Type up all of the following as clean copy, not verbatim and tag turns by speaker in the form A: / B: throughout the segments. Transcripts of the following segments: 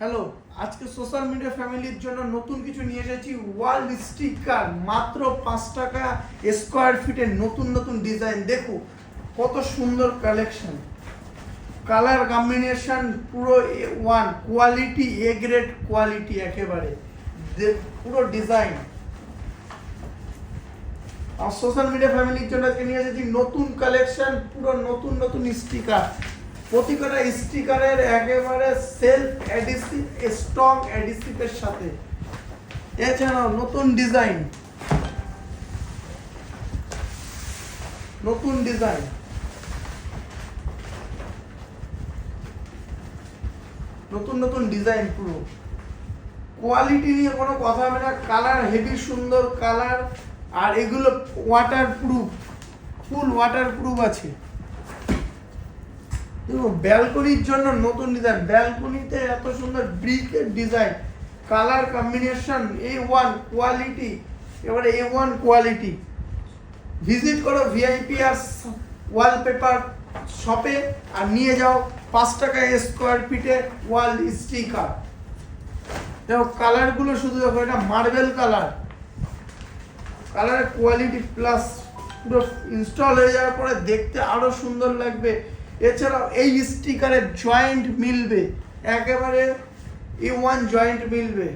A: Hello, আজকে social media ফ্যামিলির জন্য নতুন কিছু নিয়ে এসেছি। ওয়াল স্টিকার মাত্র 5 টাকা স্কোয়ার ফিটের নতুন নতুন ডিজাইন। দেখো কত সুন্দর কালেকশন, কালার কম্বিনেশন পুরো one quality, A grade quality একেবারে, পুরো ডিজাইন। আর সোশ্যাল মিডিয়া ফ্যামিলির জন্য আজকে নিয়ে এসেছি নতুন কালেকশন, পুরো নতুন নতুন স্টিকার। প্রতিটা স্টিকারের একেবারে সেলফ অ্যাডিসিভ, স্ট্রং অ্যাডিসিভের সাথে। এছাড়াও নতুন ডিজাইন, নতুন ডিজাইন, নতুন নতুন ডিজাইন। পুরো কোয়ালিটি নিয়ে কোনো কথা হবে না। কালার হেভি সুন্দর কালার, আর এগুলো waterproof, full waterproof আছে। দেখো ব্যালকনির জন্য নতুন ডিজাইন, ব্যালকনিতে এত সুন্দর ব্রিকের design, colour combination A1 quality, এবারে A1 কোয়ালিটি। ভিজিট করো ভিআইপিআর ওয়ালপেপার শপে আর নিয়ে যাও 5 টাকা স্কোয়ার ফিটে ওয়াল স্টিকার। দেখো কালারগুলো শুধু দেখো, এটা মার্বেল কালার, কালারের কোয়ালিটি প্লাস পুরো ইনস্টল হয়ে যাওয়ার পরে দেখতে আরো সুন্দর লাগবে। এছাড়াও এই স্টিকারের জয়েন্ট মিলবে, একেবারে A1 জয়েন্ট মিলবে।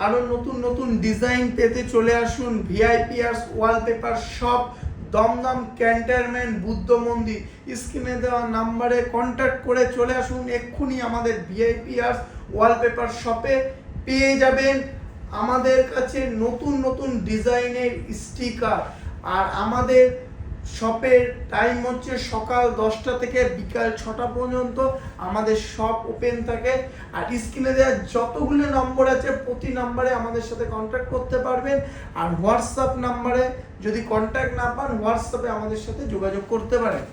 A: আরো নতুন নতুন ডিজাইন পেতে চলে আসুন ভিআইপিআর wallpaper shop, Dum Dum cantonment, Buddha Mandir. স্ক্রিনে দেওয়া নাম্বারে কন্ট্যাক্ট করে চলে আসুন এক্ষুনি আমাদের ভিআইপিআর ওয়ালপেপার শপে। পেয়ে যাবেন আমাদের কাছে নতুন নতুন ডিজাইনের স্টিকার। আর আমাদের শপের টাইম হচ্ছে সকাল 10টা থেকে বিকাল 6টা পর্যন্ত আমাদের শপ ওপেন থাকে। আর স্ক্রিনে দেওয়া যতগুলো নম্বর আছে প্রতি নম্বরে আমাদের সাথে কন্ট্যাক্ট করতে পারবেন। আর হোয়াটসঅ্যাপ নাম্বারে যদি কন্ট্যাক্ট না পান, হোয়াটসঅ্যাপে আমাদের সাথে যোগাযোগ করতে পারেন।